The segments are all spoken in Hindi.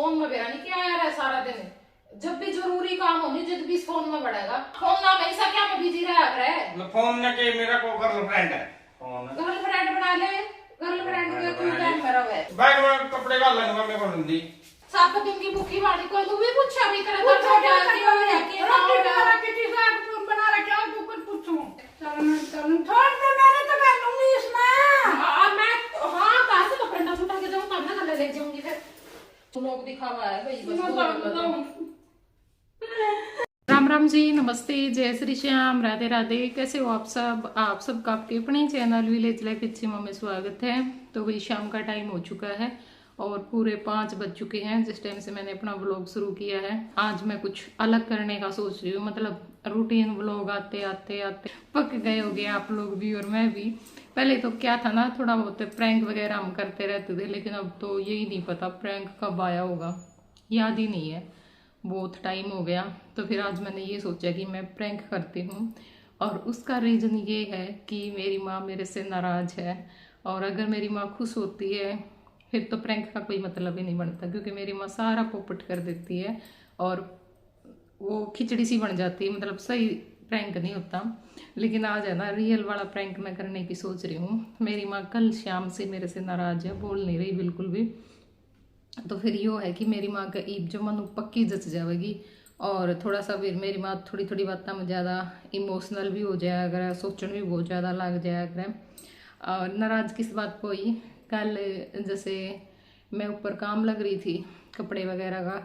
फोन में बेरा नहीं क्या यार है सारा दिन। जब भी जरूरी काम होनी जब भी फोन में बढ़ेगा। फोन ना ऐसा क्या मैं बिजी रहा मैं फोन न के मेरा को गर्लफ्रेंड है। फोन गर्लफ्रेंड बना ले। गर्लफ्रेंड के तू टाइम मेरा है। बैग में कपड़े का लगवा में को दी। सात दिन की भूखी मारी कोई तू भी पूछा भी करे तो क्या किया है कि रोटी बना के किसी को बना रखा है तू कुछ पूछूं। चल छोड़ दे मेरे तो मैं लूंगी इसमें। हां मैं हां कहां से कपड़ा उठा के जाऊं तब ना कल ले जाऊंगी फिर। तू लोग दिखावा है भाई बस। राम राम जी, नमस्ते, जय श्री श्याम, राधे राधे। कैसे हो आप सबका आपके अपने चैनल विलेज लाइफ इच्छिमा में स्वागत है। तो भाई शाम का टाइम हो चुका है और पूरे 5 बज चुके हैं जिस टाइम से मैंने अपना व्लॉग शुरू किया है। आज मैं कुछ अलग करने का सोच रही हूँ, मतलब रूटीन व्लॉग आते आते आते पक गए हो गए आप लोग भी और मैं भी। पहले तो क्या था ना, थोड़ा बहुत प्रैंक वगैरह हम करते रहते थे, लेकिन अब तो यही नहीं पता प्रैंक कब आया होगा, याद ही नहीं है, बहुत टाइम हो गया। तो फिर आज मैंने ये सोचा कि मैं प्रैंक करती हूँ और उसका रीज़न ये है कि मेरी माँ मेरे से नाराज़ है और अगर मेरी माँ खुश होती है फिर तो प्रैंक का कोई मतलब ही नहीं बनता, क्योंकि मेरी माँ सारा पोपट कर देती है और वो खिचड़ी सी बन जाती है, मतलब सही प्रैंक नहीं होता। लेकिन आज है ना रियल वाला प्रैंक मैं करने की सोच रही हूँ। मेरी माँ कल शाम से मेरे से नाराज़ है, बोल नहीं रही बिल्कुल भी। तो फिर यो है कि मेरी माँ का ईब जो मन पक्की जच जाएगी और थोड़ा सा फिर मेरी माँ थोड़ी थोड़ी बातों में ज़्यादा इमोशनल भी हो जाया अगर, सोचने भी बहुत ज़्यादा लग जाया अगर। और नाराज़ किस बात को ही, कल जैसे मैं ऊपर काम लग रही थी कपड़े वगैरह का,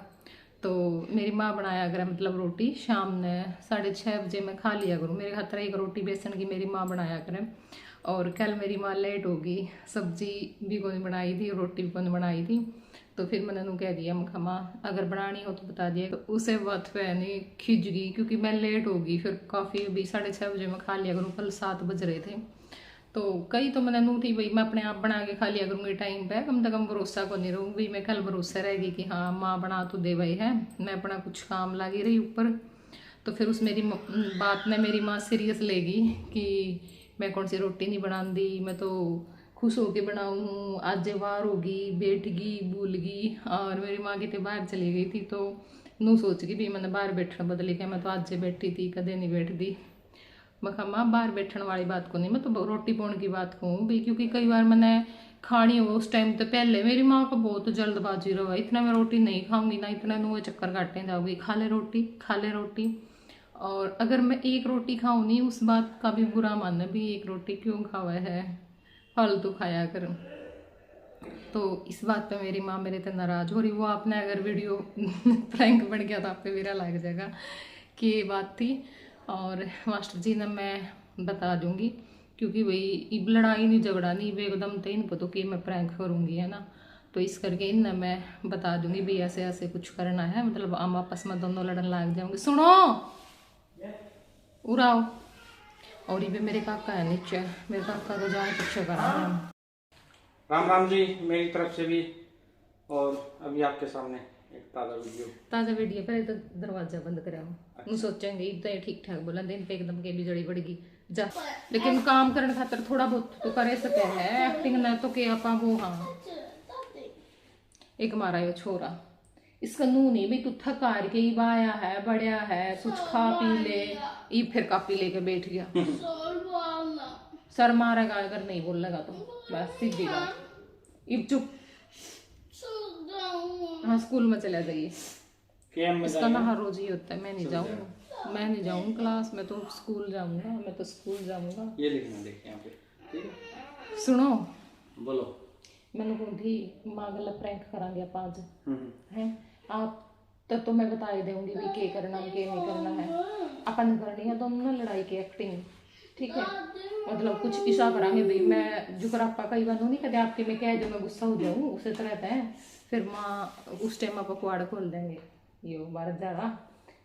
तो मेरी माँ बनाया अगर मतलब रोटी शाम ने 6:30 बजे मैं खा लिया करूँ। मेरे हाथ एक रोटी बेसन की मेरी माँ बनाया करें। और कल मेरी माँ लेट होगी, सब्जी भी कौन बनाई थी रोटी भी कौन बनाई थी। तो फिर मैंने उन्होंने कह दिया मैं माँ अगर बनानी हो तो बता दिया। तो उसे बात पे नहीं खिंच गई क्योंकि मैं लेट होगी, फिर काफ़ी अभी 6:30 बजे मैं खा लिया करूँ, कल 7 बज रहे थे। तो कई तो मैंने नू थी भाई मैं अपने आप बना के खा लिया करूँगी टाइम पे, कम से कम भरोसा को नहीं रहूँगी मैं, कल भरोसा रहेगी कि हाँ माँ बना तो दे भाई है, मैं अपना कुछ काम लगी रही ऊपर। तो फिर उस मेरी बात ने मेरी माँ सीरियस लेगी कि मैं कौन सी रोटी नहीं बना दी, मैं तो खुश होके बनाऊँ, आज बाहर होगी बैठगी भूलगी। और मेरी माँ कितने बाहर चली गई थी तो नू सोच गई भी मैंने बाहर बैठना बदली क्या, मैं तो आज बैठी थी कदे नहीं बैठती। मैं कहा माँ बाहर बैठने वाली बात को नहीं, मैं तो रोटी पाने की बात कहूँ भी, क्योंकि कई बार मैंने खानी हो उस टाइम तो पहले मेरी माँ को बहुत जल्दबाजी रहा, इतना मैं रोटी नहीं खाऊंगी ना, इतना नु चक्कर काटने जाऊँगी, खा ले रोटी खा ले रोटी। और अगर मैं एक रोटी खाऊँ नहीं उस बात का भी बुरा मानना भी एक रोटी क्यों खावा है, फालतू खाया कर। तो इस बात पे मेरी माँ मेरे से नाराज़ हो रही। वो आपने अगर वीडियो प्रैंक बन गया तो आप पे मेरा लग जाएगा कि ये बात थी। और मास्टर जी ने मैं बता दूंगी क्योंकि भाई इब लड़ाई नहीं झगड़ा नहीं एकदम तो इन पता कि मैं प्रैंक करूँगी है ना, तो इस करके इन मैं बता दूंगी भी ऐसे ऐसे कुछ करना है, मतलब हम आपस में दोनों लड़न लग जाऊंगे। सुनो उड़ाओ। और ये मेरे काका है नीचे, मेरे काका को जाए पीछे करना। राम राम जी मेरी तरफ से भी। और अभी आपके सामने एक ताज़ा वीडियो पहले तो दरवाजा बंद कराओ। अच्छा। सोचेंगे इतना ठीक ठाक बोला दिन पे एकदम के बिजड़ी पड़ेगी जा, लेकिन काम करने खातर थोड़ा बहुत तो करे सके है, एक्टिंग ना तो के आपा वो। हाँ एक मारा यो छोरा इसका नू नहीं भी तू थका के ही आया है बढ़िया है कुछ खा पी ले, ये फिर कापी लेके बैठ गया। सर मारेगा अगर नहीं बोलेगा तो बस सीधी बात। इब चुप। हाँ स्कूल में चला जाइए, इसका ना हर रोज ही होता है। मैं नहीं जाऊँ क्लास में, तो स्कूल जाऊंगा, मैं तो स्कूल जाऊंगा। ये लिखना देख यहाँ पे, ठीक है? सुनो बोलो। मैंने कौन थी माँ गला प्रैंक करांगे आप आज हैं आप तो मैं बता ही दूंगी भी के करना के नहीं करना है, अपन करनी है दोनों लड़ाई की एक्टिंग, ठीक है? मतलब कुछ ऐसा करांगे भाई मैं जो कर आपा कई बार नहीं कहते आपके में कह जो मैं गुस्सा हो जाऊँ उसे तो रहता है। फिर माँ उस टाइम आप पकवाड़ खोल देंगे ये भारत जा रहा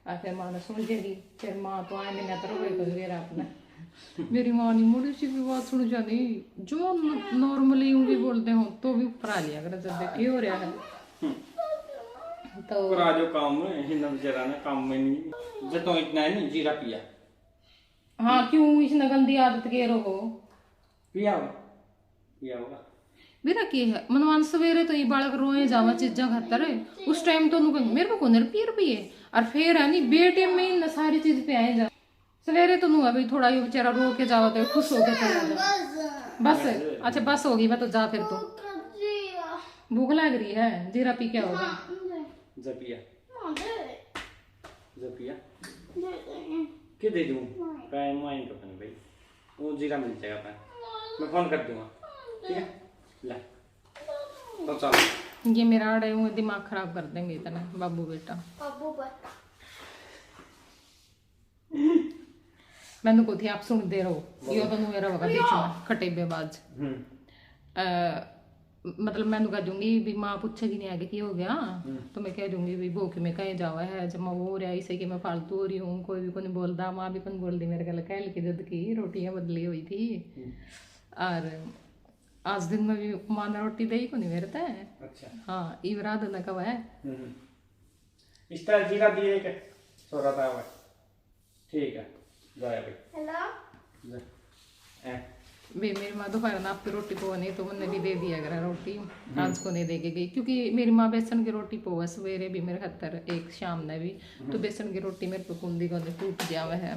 और फिर माँ ने सुन जाएगी, फिर माँ तो आने में तो रोए कुछ गया आपने। मेरी माँ नहीं मोड़ी सी भी बात सुन जानी, जो नॉर्मली यूं बोलते हो तो भी ऊपर आ लिया कर जब देखिए हो रहा है तो जो काम में हिंदा बेचारा ना काम में नहीं जब तो इतना नहीं जीरा पिया। हाँ क्यों इसने गंदी आदत के रहो पिया होगा मेरा की है मनमान सवेरे तो ये बालक रोए जावा चीजा खातर है उस टाइम तो उन्होंने मेरे को कौन रुपये और फिर है नी बेटे में इन सारी चीज पे आए जा सवेरे तो अभी थोड़ा ये बेचारा रो के जावा तो खुश होके चला जा बस अच्छा बस होगी मैं तो जा फिर तो भूख लग रही है जीरा पी क्या होगा जपिया जपिया के दे दूं टाइम वाइन तो नहीं भाई वो जीरा मिल जाएगा मैं फोन कर दूंगा ठीक है ले तो चलो ये मेरा अड़े हुए दिमाग खराब कर देंगे इतना बाबू बेटा मैंने को थी आप सुन दे रहो यो तो मेरा होगा बीच में खटे बेबाज मतलब मैंने कह दूंगी भी माँ पूछेगी नहीं आगे की हो गया तो मैं कह दूंगी भी भूख में कहीं जावा है जब मैं वो हो रहा इसे कि मैं फालतू हो रही हूँ कोई भी को नहीं बोलता माँ भी कौन बोल दी मेरे गल कह लिखी जद की रोटियां बदली हुई थी और आज दिन में भी माँ ने रोटी दे ही को नहीं मेरे तय अच्छा हाँ इवराद न कब है इस तरह जीरा दिए के सो रहा था ठीक है जाए भाई हेलो वे मेरी माँ दोपहर ना आपकी रोटी पोवा नहीं तो मैंने भी दे दिया अगर रोटी आज को नहीं देके गई क्योंकि मेरी माँ बेसन की रोटी पोवा सवेरे भी मेरे खतर एक शाम ने भी तो बेसन की रोटी मेरे को कुंदी को टूट जावे है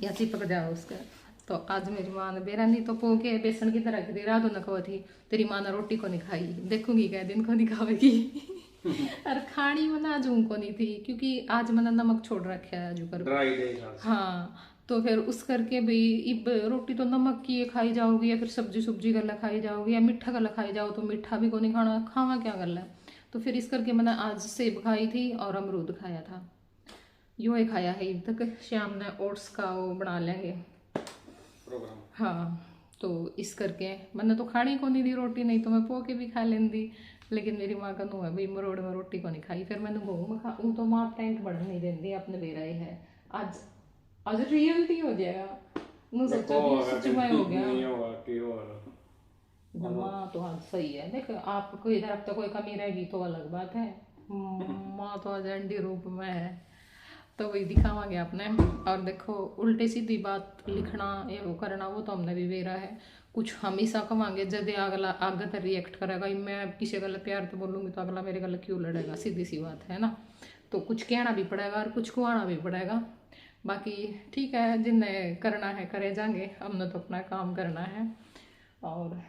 या चिपक जाओ उसका तो आज मेरी माँ ने बेरा नहीं तो पो के बेसन की तरह की रात न कहो थी तेरी माँ ने रोटी को नहीं खाई देखूंगी क्या दिन को नहीं खावेगी और खानी मना आज उनको नहीं थी क्योंकि आज मैंने नमक छोड़ रखा है जो कर हाँ तो फिर उस करके भी इब रोटी तो नमक की खाई जाओगी या फिर सब्जी सुब्जी गला खाई जाओगी या मीठा गला खाई जाओ तो मीठा भी को नहीं खाना खावा क्या गला तो फिर इस करके मैंने आज सेब खाई थी और अमरूद खाया था यो ही खाया है अब तक शाम ने ओट्स का वो बना लेंगे हाँ तो इस करके मैंने तो खानी को नहीं दी रोटी नहीं तो मैं पो के भी खा लेंदी लेकिन मेरी माँ का है भाई मरोड़ में रोटी को नहीं खाई फिर मैंने घूम खा तो माँ टेंट बढ़ नहीं देती अपने ले रहे है आज रियलिटी हो जाएगा नु सोचा भी सच में हो गया नहीं होगा कि माँ तो आज सही है देख आपको इधर अब तक कोई कमी रहेगी तो अलग बात है माँ तो आज एंडी रूप में है तो वही दिखावांगे आपने और देखो उल्टे सीधी बात लिखना या वो करना वो तो हमने भी वेरा है कुछ हमेशा कमांगे जब अगला आगे तो रिएक्ट करेगा मैं किसी गल प्यार तो बोलूँगी तो अगला मेरे गल क्यों लड़ेगा सीधी सी बात है ना तो कुछ कहना भी पड़ेगा और कुछ कुआना भी पड़ेगा बाकी ठीक है जिन्हें करना है करे जाएंगे हमने तो अपना काम करना है और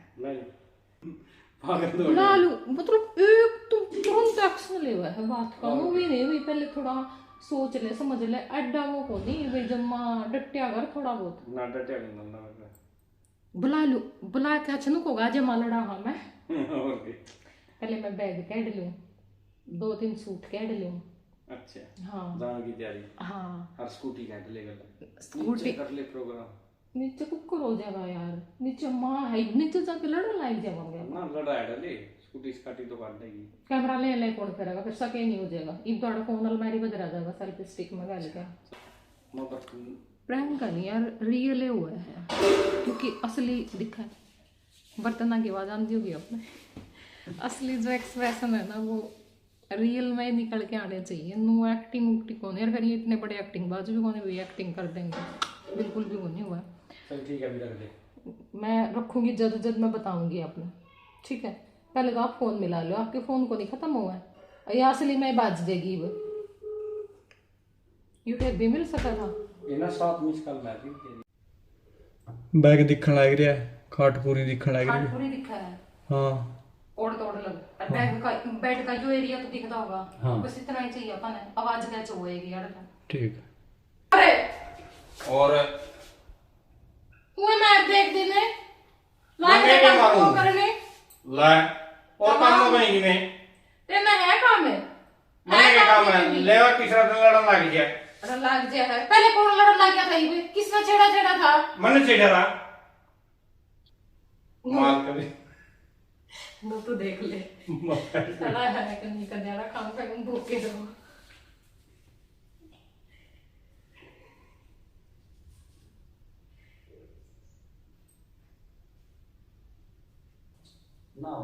लालू मतलब एक तो तुरंत एक्शन ले हुआ है बात का वो भी नहीं हुई पहले थोड़ा सोच ले समझ ले अड्डा वो को नहीं भाई जम्मा डट्या कर थोड़ा बहुत ना डट्या नहीं बुला लू बुला के अच्छा को गाजे मालड़ा हाँ मैं और भी पहले मैं बैग काट लूं 2-3 सूट काट लूं अच्छा हाँ जाने की तैयारी हाँ और स्कूटी काट लेगा स्कूटी कर ले प्रोग्राम नीचे कुकर हो जाएगा यार नीचे माँ है नीचे जाके लड़ा लाइक जावांगे ना लड़ा है ले स्कूटी स्काटी तो काट देगी कैमरा ले ले कौन करेगा फिर सके नहीं हो जाएगा इब तो फोन अलमारी बज रहा जाएगा सेल्फी स्टिक में गाल के प्रैंक का नहीं यार रियल हुआ है क्योंकि असली दिखा है बर्तना की आवाज आती होगी अपने असली जो एक्सप्रेशन है ना वो रियल में निकल के आने चाहिए नो एक्टिंग उक्टिंग कौन है फिर ये इतने बड़े एक्टिंग बाजू भी कौन भी एक्टिंग कर देंगे बिल्कुल भी नहीं हुआ चल ठीक है अभी रख दे मैं रखूंगी जद मैं बताऊंगी आपने ठीक है पहले तो आप फोन मिला लो आपके फोन को नहीं खत्म हुआ है या असली में बाज देगी वो यू फिर भी मिल सका था ਇਹਨਾਂ 7 ਮਿਸ ਕਾਲ ਮੈਂ ਵੀ बैग दिखण लग रहा है खाट पूरी दिखण लग रही है पूरी दिखा है हाँ ओढ़ तोड़ लग बेड का जो एरिया तो दिखता होगा हाँ। बस इतना ही चाहिए अपन आवाज कैच होएगी यार ठीक अरे और हुए मैं देख देने मैं क्या मारूं? करने ਲੈ और काम में ही में ते ना है काम है मैं क्या काम है लेवा तीसरा दिन लड़न लग गया अरे लग गया है पहले कौन लड़न लग गया था ये किसने छेड़ा था मन छेड़ा था माल कभी वो तो देख ले साला है कहीं का ज्यादा काम का तुम भूखे रहो ना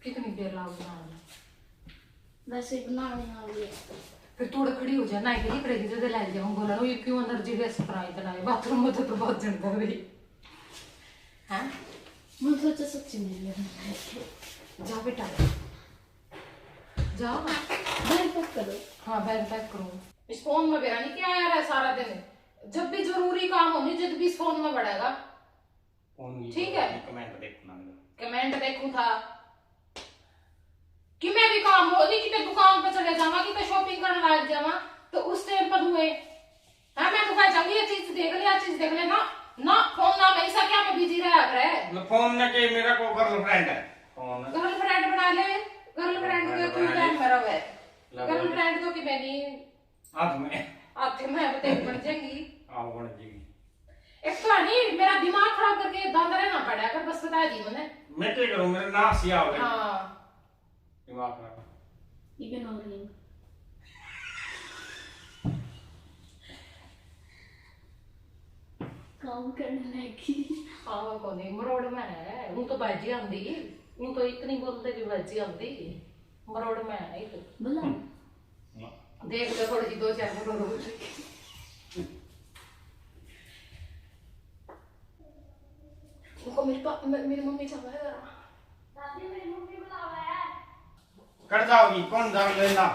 कितनी देर लाओ बनाना वैसे बनाने वाली है फिर थोड़ा खड़ी हो जाए ना एक ही करेगी जब ले जाऊं बोला ये क्यों एनर्जी वेस्ट कराई इतना बाथरूम में तो बहुत जंदा भाई हैं मैं सोचा सच्ची नहीं है। जा बेटा जा। बैग पैक करो। हाँ बैग पैक करो। इस फोन में मेरा नहीं क्या आ रहा है सारा दिन। जब भी जरूरी काम होनी जब भी इस फोन में बढ़ेगा। ठीक है। कमेंट देखना कमेंट देखूं था कि मैं भी काम हो नहीं कि दुकान पे चले जावा कि शॉपिंग करने लग जावा तो उस टाइम पर हुए हाँ मैं तो कह जाऊंगी ये चीज देख ले ना ना फोन ना मैं ऐसा क्या मैं बिजी रहा करे फोन ना के मेरा को गर्लफ्रेंड है फोन गर्लफ्रेंड बना ले। गर्लफ्रेंड के क्यों टाइम मेरा है गर्लफ्रेंड तो कि मैंने हाथ में आते मैं बतेरी बन जाएंगी। आओ बन जाएगी। एक तो नहीं मेरा दिमाग खराब करके दांत रहना पड़ा कर बस बता दी मैंने। मैं क्या करूं मेरा नाक सिया हो गया। हाँ दिमाग खराब इग्नोर रिंग। काम करने लगी। आवा कोनी मरोड़ में है वो तो बाजी आंदी वो तो इतनी बोलते कि बाजी आंदी मरोड़ में है एक बोला देख ले थोड़ी सी 2-4 मरोड़ मेरी मम्मी चाह है दादी मेरी मम्मी बुला रहा है। कर जाओगी कौन जाओ लेना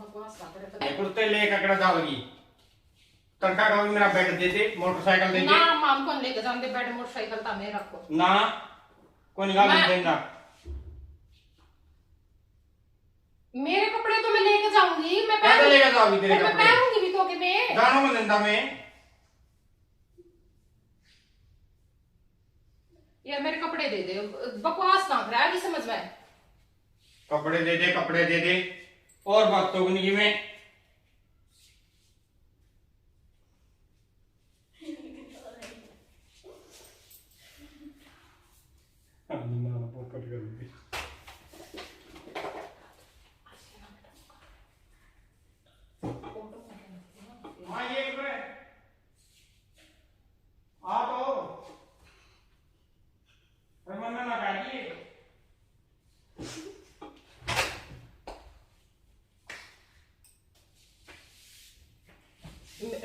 बकवास कर रहे पता ये कुर्ते लेकर कर जाओगी तड़का का भी मेरा बैग दे दे मोटरसाइकिल दे दे ना माम को लेके जाते बैठ मोटरसाइकिल ता मैं रखो ना कोई निकाल मैं- देना मेरे कपड़े तो मैं लेके जाऊंगी मैं कैसे लेके जाओगी तेरे मैं कपड़े पहनूंगी भी तो कि मैं जानो में देंदा में यार मेरे कपड़े दे दे बकवास ना कर नहीं समझ में कपड़े दे दे और बात तो नहीं में हाँ ये कपड़े आ तो मन ना काटिए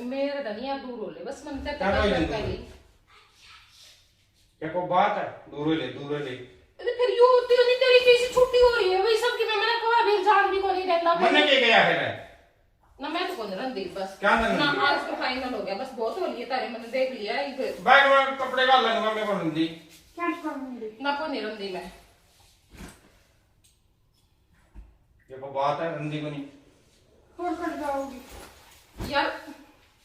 मेरे धनिया दूर हो ले बस मन तक क्या कोई दूर? करी क्या कोई बात है दूर ले अरे फिर यूं होती नहीं तेरी कैसी छुट्टी हो रही है वही सब की मैंने कहा भी जान भी को नहीं देता मैंने के गया है ना मैं तो कौन रंदी बस क्या रंदी? ना आज तो फाइनल हो गया बस बहुत हो लिया तारे मैंने देख लिया ये बैग में कपड़े का लूंगा मैं कौन दी क्या करूंगी? ना को नहीं रंदी मैं ये कोई बात है रंदी को नहीं और कर जाओगी। यार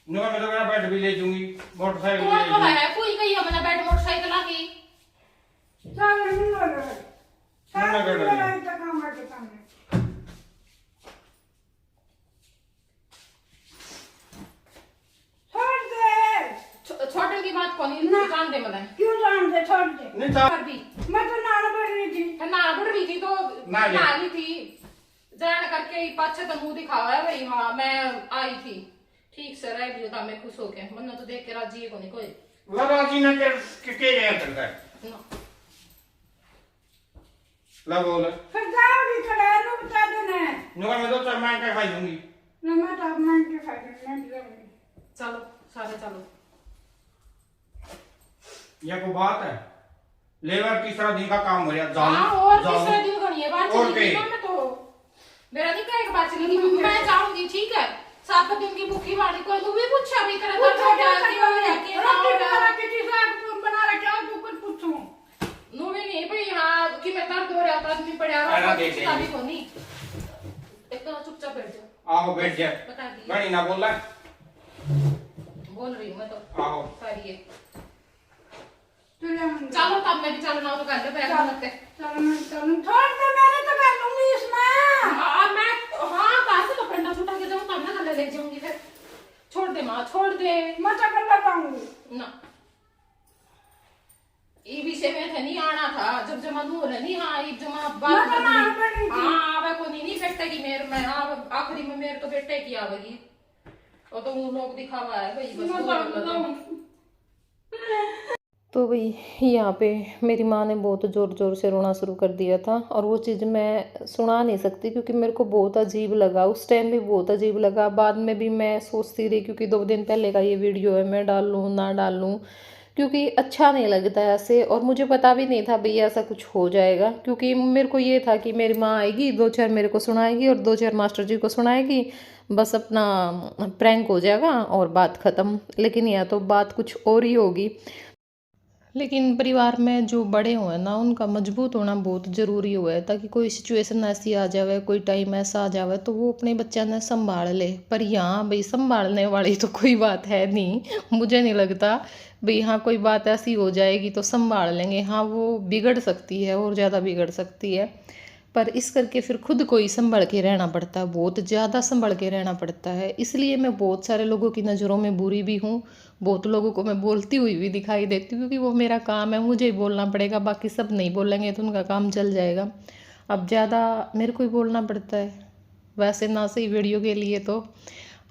नुआ मैं तो मेरा बैग भी ले जाऊंगी मोटरसाइकिल कौन ले बोला जाऊंगी है कोई कही है मैंने बैठ मोटरसाइकिल आ गई चल नहीं हो रहा है। मन्ना कर रही है। तक काम करके काम है। छोड़ दे। छोटे की बात कौन ना। जान दे मैंने क्यों जान दे? छोड़ दे। नहीं था कर भी मैं तो नाना पड़ रही थी। ना बढ़ रही थी तो ना ले। ना ली थी जान करके पाछे तो मुंह दिखावा है भाई हाँ मैं आई थी ठीक से रह लियो था मैं खुश हो गया मन्ना तो देख के राजी है कोनी कोई लगा जी ना के गया करता है ना ला बोल फिर जाओगी तो रहने बता देना। नुआ मैं तो चरमान का खाई दूंगी ना मैं तो अपना के फायदे में जाऊंगी। चलो सारे चलो ये कोई बात है लेबर तीसरा दिन का काम हो रहा जाओ हाँ और जाओ। तीसरे दिन करनी है बात और चली क्या? ना मैं तो मेरा नहीं कहेगा बात चली मैं जाऊंगी ठीक है 7 दिन की भूखी वाली कोई तू भी पूछा भी तेरा दर्द हो गया कि हो गया कि ना हो गया किसी से बना रखा तू कुछ पूछूं। नो भी नहीं भाई हाँ कि मैं दर्द हो रहा था आदमी पड़ा अरे रहा देख था ले। भी को नहीं एक तो चुपचाप बैठ जाओ आओ बैठ जा बता दी गणी ना बोल रहा बोल रही हूँ मैं तो आओ करिए चलो चलो तब मैं भी चलना हो तो कर ले पैर लगते चलो छोड़ दे। मैंने तो कर लूंगी इसमें। हाँ मैं हाँ कहाँ से कपड़े ना छुटा के जाऊँ तब ना कर ले जाऊंगी फिर छोड़ दे माँ छोड़ दे मैं तो कर लगाऊंगी। ना ये विषय में थे नहीं आना था जब जमा नूर है नहीं हाँ ये जमा मैं बात तो ना पड़ रही थी। हाँ आवे को नहीं बेटे की मेरे में हाँ आखिरी में मेरे तो बेटे की आवेगी और तो वो लोग दिखावा है भाई बस मैं वो तो लोग तो भाई यहाँ पे मेरी माँ ने बहुत ज़ोर ज़ोर से रोना शुरू कर दिया था और वो चीज़ मैं सुना नहीं सकती क्योंकि मेरे को बहुत अजीब लगा उस टाइम भी बहुत अजीब लगा बाद में भी मैं सोचती रही क्योंकि 2 दिन पहले का ये वीडियो है मैं डालूँ ना डालूँ क्योंकि अच्छा नहीं लगता है ऐसे। और मुझे पता भी नहीं था भाई ऐसा कुछ हो जाएगा, क्योंकि मेरे को ये था कि मेरी माँ आएगी, 2-4 मेरे को सुनाएगी और 2-4 मास्टर जी को सुनाएगी, बस अपना प्रैंक हो जाएगा और बात ख़त्म। लेकिन यह तो बात कुछ और ही होगी। लेकिन परिवार में जो बड़े हुए ना, उनका मजबूत होना बहुत ज़रूरी हुआ है, ताकि कोई सिचुएशन ऐसी आ जावे, कोई टाइम ऐसा आ जावे तो वो अपने बच्चा ने संभाल ले। पर यहाँ भाई संभालने वाली तो कोई बात है नहीं, मुझे नहीं लगता भाई यहाँ कोई बात ऐसी हो जाएगी तो संभाल लेंगे। हाँ वो बिगड़ सकती है और ज़्यादा बिगड़ सकती है, पर इस करके फिर खुद को ही संभल के रहना पड़ता है, बहुत ज़्यादा संभल के रहना पड़ता है। इसलिए मैं बहुत सारे लोगों की नज़रों में बुरी भी हूँ, बहुत लोगों को मैं बोलती हुई भी दिखाई देती हूँ, क्योंकि वो मेरा काम है, मुझे ही बोलना पड़ेगा, बाकी सब नहीं बोलेंगे तो उनका काम चल जाएगा। अब ज़्यादा मेरे को ही बोलना पड़ता है, वैसे ना सही वीडियो के लिए तो।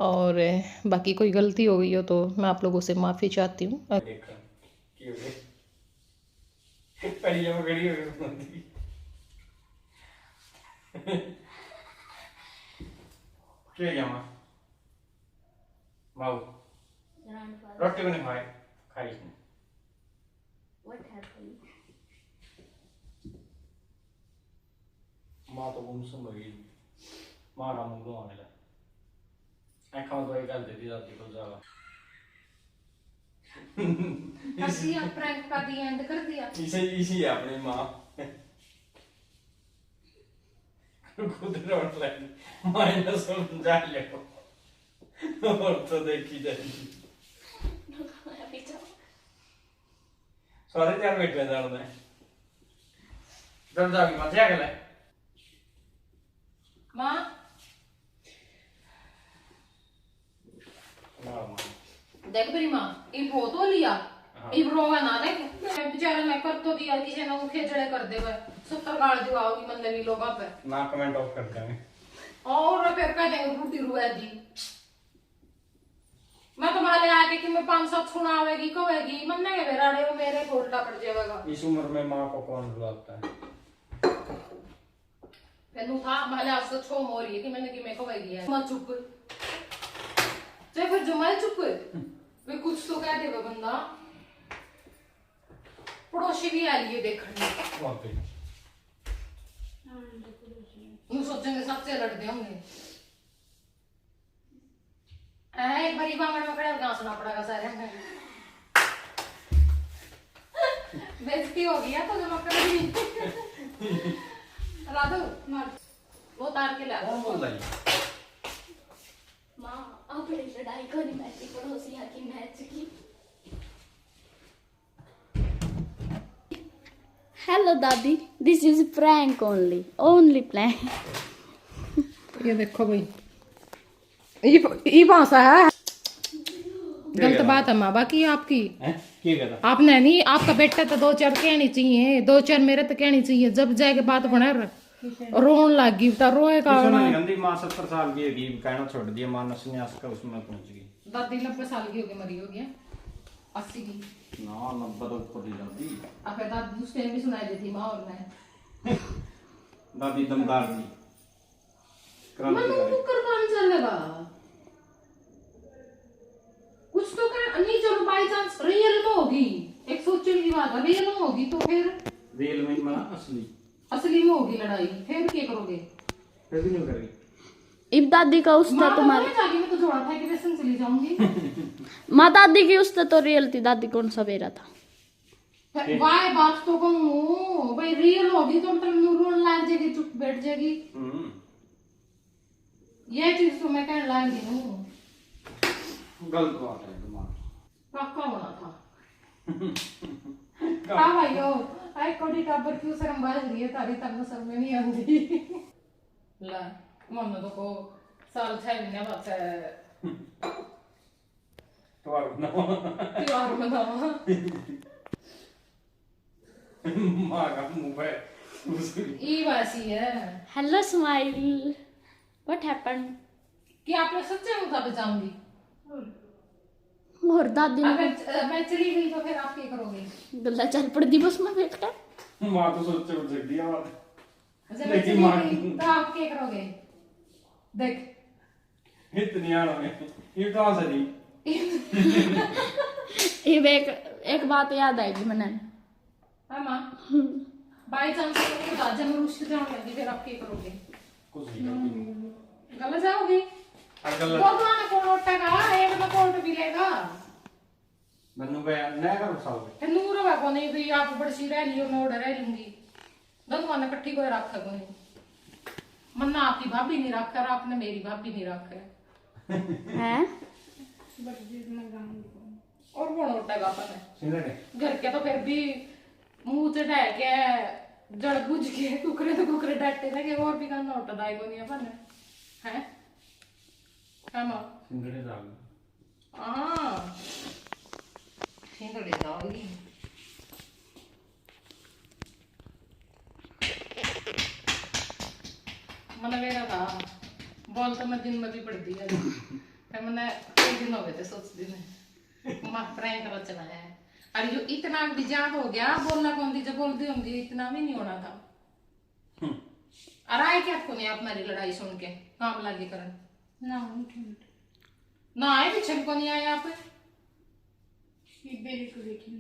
और बाकी कोई गलती हो गई हो तो मैं आप लोगों से माफ़ी चाहती हूँ। क्या जामा माऊ रोटी को नहीं खाए खाई इसने What happened? माँ तो गुमसुम हो गई, मारा मुंह आने लगा। ऐ खाओ दवाई कर देती दादी को ज्यादा। असली अब प्रैंक का दी एंड कर दिया। इसी है अपनी माँ खुद रोट लगी, माइनस समझा ले और तो देखी जाएगी। सारे त्यार बैठे जान में दर्द आ गई मत जाके ले माँ देख मेरी माँ इन बहुत हो लिया, इन रोवा ना देख बेचारा मैं कर तो दिया, किसी ने मुखे जड़े कर दे वह 70 गाड़ दिवाओगी मतलब ये लोगों पे ना कमेंट ऑफ कर देंगे और फिर कह देंगे रूटी रुआ दी। मैं तुम्हारे आके कि मैं 5-7 सुनावेगी कहेगी मन नहीं बेराड़े वो मेरे को उल्टा पड़ जाएगा। इस उम्र में माँ को कौन बुलाता है? तेनू था माले आज तो छो मोरी है कि मैंने कि मैं कहेगी है मत चुप चाहे फिर जमाई चुप वे कुछ तो कह देगा बंदा। पड़ोसी भी आ लिए देखने वाकई यूं सोचेंगे सबसे लड़ते होंगे। एक बारी बांगड़ में खड़े होकर सुना पड़ेगा सारे में बेइज्जती हो गया तो जमा कर दी राधू वो तार के ला कौन बोल रही है? माँ अपनी लड़ाई को नहीं बैठी पड़ोसिया की मैच की। Hello दादी, this is prank only prank. ये देखो भाई ये भाषा है गलत बात है माँ बाकी आपकी हैं क्या कहता? आपने नहीं, आपका बेटा तो 2-4 कहनी चाहिए, 2-4 मेरे तो कहनी चाहिए। जब जाके बात बना रोन लग गई तो रोएगा। गंदी माँ 70 साल की होगी, कहना छोड़ दिया, माँ ने संन्यास का उसमें पहुंच गई। दादी 90 साल की होगी, मरी होगी 80 की ना 90 तो ऊपर ही जाती। अब दादी उस टाइम भी सुनाई देती माँ और मैं दादी दमदार थी, क्रांतिकारी। कुकर काम चलेगा कुछ तो कर नहीं। चलो बाई चांस रियल में होगी, एक सोचने की बात है, रियल में होगी तो फिर रियल में माना असली में होगी लड़ाई, फिर क्या करोगे? फिर भी नहीं करेगी। इब दादी का उस्ता तुम्हारी जाके मैं तो जोड़ा था कि वैसे चली जाऊंगी। माँ दादी की उस्ता तो रियल थी, दादी कौन सवेरा था। वाह बात तो कहूँ भाई रियल होगी तो मतलब रोन लाग जाएगी, चुप बैठ जाएगी। ये चीज तो मैं कहने लायक नहीं हूँ। गलत बात है तुम्हारा, पक्का होना था। हाँ भाइयों आई कोडी टाबर क्यों शर्म बाज रही है तारी तब शर्म में नहीं आती। ला मन तो को साल 6 महीने बाद त्योहार मनावा माँ का मुंह पे ये वासी है। Hello smile, what happened? कि आप लोग सच्चे मुद्दा पे जाऊंगी और दादी ने अगर मैं चली गई तो फिर आप क्या करोगे? गला चल पड़ दी बस में बेटा। माँ तो सोच उठ सकती है बात। अच्छा मैं चली गई तो आप क्या करोगे? देख इतनी आड़ में ये कहाँ से दी? ये बैग एक बात याद आएगी मैंने। है माँ बाई चांस जब मैं उसके जाने लगी फिर आप क्या करोगे? कुछ नहीं गलत जाओगे अगला वो तो आना कौन उठेगा एक में कौन भी लेगा मन्नू का नया कर सालोगे फिर नूर है को नहीं भी आप बड़ी रह लियो मैं ऑर्डर रह लूंगी दोनों ने इकट्ठी कोई रखा को नहीं मन्ना आपकी भाभी नहीं रखा और आपने मेरी भाभी नहीं रखा हैं? और कौन उठेगा अपन सिंगड़े घर के तो फिर भी मुंह से ढह के जड़ बुझ के कुकरे तो कुकरे डटते लगे और भी करना उठता है को नहीं अपन है माँ सिंगड़े डाल हाँ सिंगड़े डाली मैंने मेरा था बोल तो मैं दिन में भी पढ़ दिया फिर मैंने कई दिन हो गए थे सोच दिन माँ प्रैंक रचना है अरे जो इतना भी ज्यादा हो गया बोलना कौन थी जब बोलती होंगी इतना भी नहीं होना था अरे आए क्या को नहीं आप मेरी लड़ाई सुन के काम लगे करन ना आए पीछे को नहीं आए आप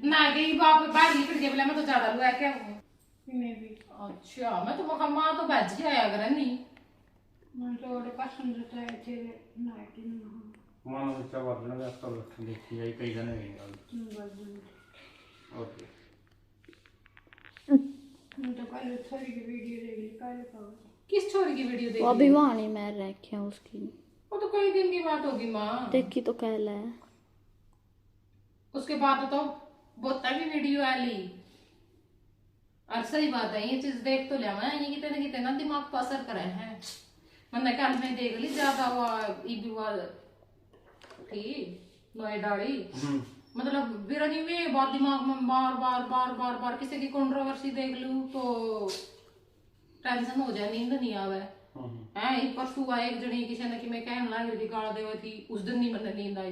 ना गई बाप बाहर निकल गए बोले मैं तो ज्यादा लुआ क्या हूँ अच्छा मैं तो माँ तो बच गया अगर नहीं मां बच्चा बदलना भी आपका लक्षण देखी जाए कई जने नहीं ओके किस छोरी की वीडियो देखी वो अभी वहाँ नहीं मैं रखी हूँ उसकी। वो तो कई दिन की बात होगी माँ देखी तो कह है। उसके बाद तो बहुत भी वीडियो आली और सही बात है ये चीज देख तो लिया मैं ये कितने ना दिमाग पर असर करे हैं मैंने कल में देख ली ज्यादा हुआ ठीक नोएडाड़ी मतलब बिरनी में बहुत दिमाग में बार बार बार बार बार किसी की कंट्रोवर्सी देख लूं तो टेंशन हो जाए नींद नहीं आवे है एक परसों आए एक जनी किसी ने कि मैं कहने लगी थी गाल देवे थी उस दिन नहीं मैंने नींद आई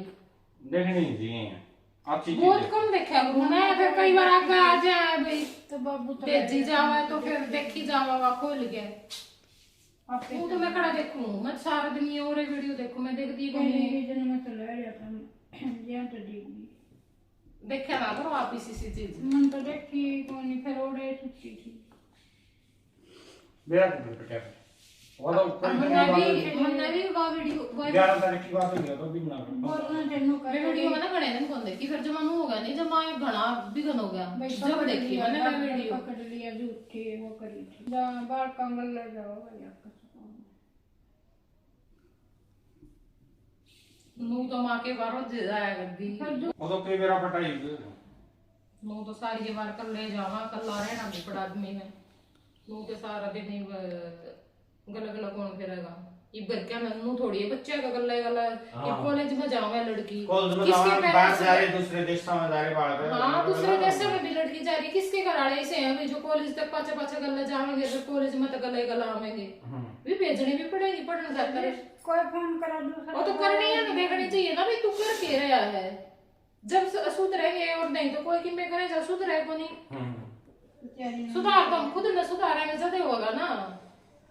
देखनी चाहिए अच्छी चीज बहुत कम देखा गुरु ने फिर कई बार आगे आ जाए भाई तो बाबू तो भेजी जावे तो फिर देखी जावा खोल गए वो तो मैं खड़ा देखूं मैं सारा दिन ये और वीडियो देखूं मैं देखती को नहीं देखा ना करो आप इसी चीज मेरा कंप्यूटर क्या है वो तो मैंने भी वो वीडियो वो 11 तारीख की बात हुई तो भी ना मैं वीडियो मैंने घणे दिन कौन देखी फिर जब मनु हो गया नहीं जब मैं घना भी घन हो गया जब देखी मैंने वो वीडियो पकड़ लिया झूठी वो करी थी बाल कंगल ले जाओ भैया नू तो माँ के बारों जाया कर दी वो तो कई मेरा पटाई नू तो सारी ये बार कर ले जावा कल आ रहना भी पड़ा आदमी में नू तो सारा दिन ही गला गला कौन फिरेगा ये घर क्या नन्नू थोड़ी है बच्चे का गला गला ये कॉलेज में जावे लड़की कॉलेज में जावे बाहर जा रहे दूसरे देश में जा रहे बाहर हाँ दूसरे देश में भी लड़की जा रही किसके घर वाले ऐसे हैं जो कॉलेज तक पाछा पाछा गला जावेंगे जो कॉलेज में तो गला गला आवेंगे भी भेजने भी पड़ेगी पढ़ने खातर कोई फोन करा दूसरा वो तो करनी है ना देखनी चाहिए ना भाई तू कर के रहा है जब सुधरेंगे और नहीं तो कोई किम्मे करे जब सुधरे को नहीं सुधार तो हम खुद न सुधारेंगे ज्यादा होगा ना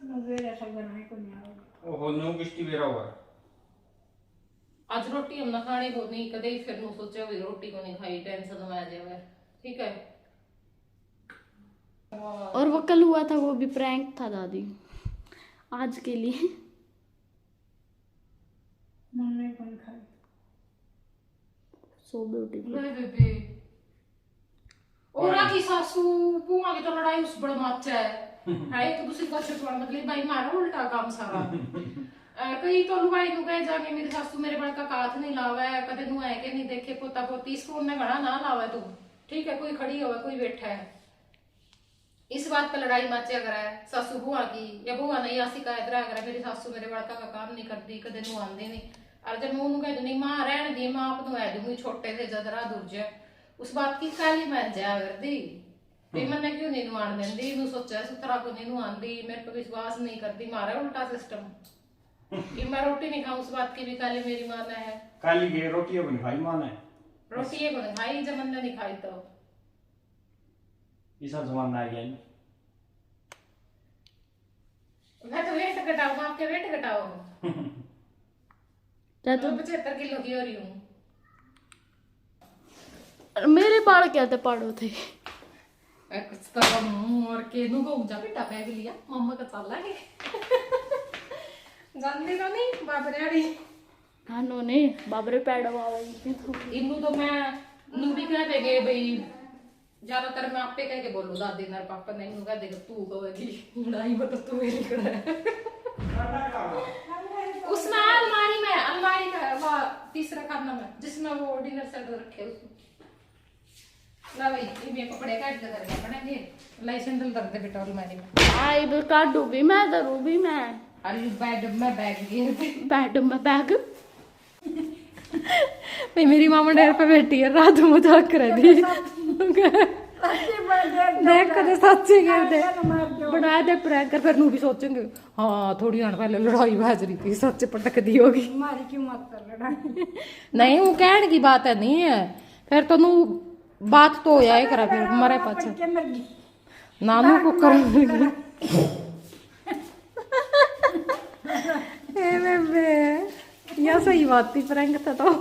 मेरा सब बनाए को नहीं आओ ओहो नो किस्ती बेरा हुआ आज रोटी हम ना खाने को नहीं कदे फिर नु सोचा भी रोटी को नहीं खाई टेंशन में आ जाए ठीक है और वो कल हुआ था वो भी प्रैंक था दादी आज के लिए मन नहीं कौन खाए सो ब्यूटीफुल ले बेबे और आकी सासू बुआ की तो लड़ाई उस बड़ा माचा है एक दूसरे का छुटवा मतलब भाई मारा उल्टा काम सारा कई तो लुगाई नु कहे जाके मेरी सासू मेरे बड़ा का काथ नहीं लावा है कदे नु है के नहीं देखे पोता पोती इस फोन में घड़ा ना लावा तू ठीक है कोई खड़ी होवे कोई बैठा है इस बात पे लड़ाई माचा करा है सासू बुआ की या बुआ नहीं आ शिकायत रहा करा मेरी सासू मेरे बड़ा का काम नहीं करती कदे नु आंदे नहीं और जब मैं कह दूनी मां रहन दी मां आप नु दूंगी छोटे से जदरा दुर्ज उस बात की काली मान जा कर दी भी मैंने क्यों नहीं नुआन देंदी नु सोचा सुतरा को नहीं नुआंदी मेरे पे विश्वास नहीं करती मारा उल्टा सिस्टम कि मैं रोटी नहीं खाऊं उस बात की भी काली मेरी मां है काली की रोटी बन खाई मां ने रोटी ये बन खाई जब मैंने नहीं खाई तो ये सब जमाना आ गया मैं तो वेट घटाऊं आपके वेट घटाओ तो 75 किलो की हो रही हूँ मेरे बाल क्या थे पड़ो थे एक्स्ट्रा मुंह और के नु को जा बेटा बैग लिया मम्मा का चला के जानती तो नहीं बाबरेड़ी कानों ने बाबरे पैड वाला इन्नू तो मैं नू भी कह देगे भाई ज्यादातर मैं आपे कह के बोलूं दादी नर पापा ने इन्नू कह देगा तू कहेगी लड़ाई में तो तू मेरी कड़ा है उसमें अलमारी का वो तीसरा खाना में जिसमें वो डिनर सेट रखे उसमें ला भाई ये कपड़े काट के करके पड़ेंगे लाइसेंस दल दे बेटा अलमारी में आई भी काटू भी मैं दरू भी मैं अरे बैग में बैग गिर पे बैड में बैग भाई मेरी मामा डेर पे बैठी है रात में मजाक कर दी देख कर सच्ची गिर दे बनाया दे प्रैंक कर फिर नू भी सोचेंगे हाँ थोड़ी आने पहले लड़ाई भाज रही थी सच पटक दी होगी हमारी क्यों मत कर लड़ाई नहीं वो कहने की बात है नहीं है फिर तो नू बात तो होया ही करा फिर हमारे पास के मर गई नानू को कर ए बेबे या सही बात थी प्रैंक था तो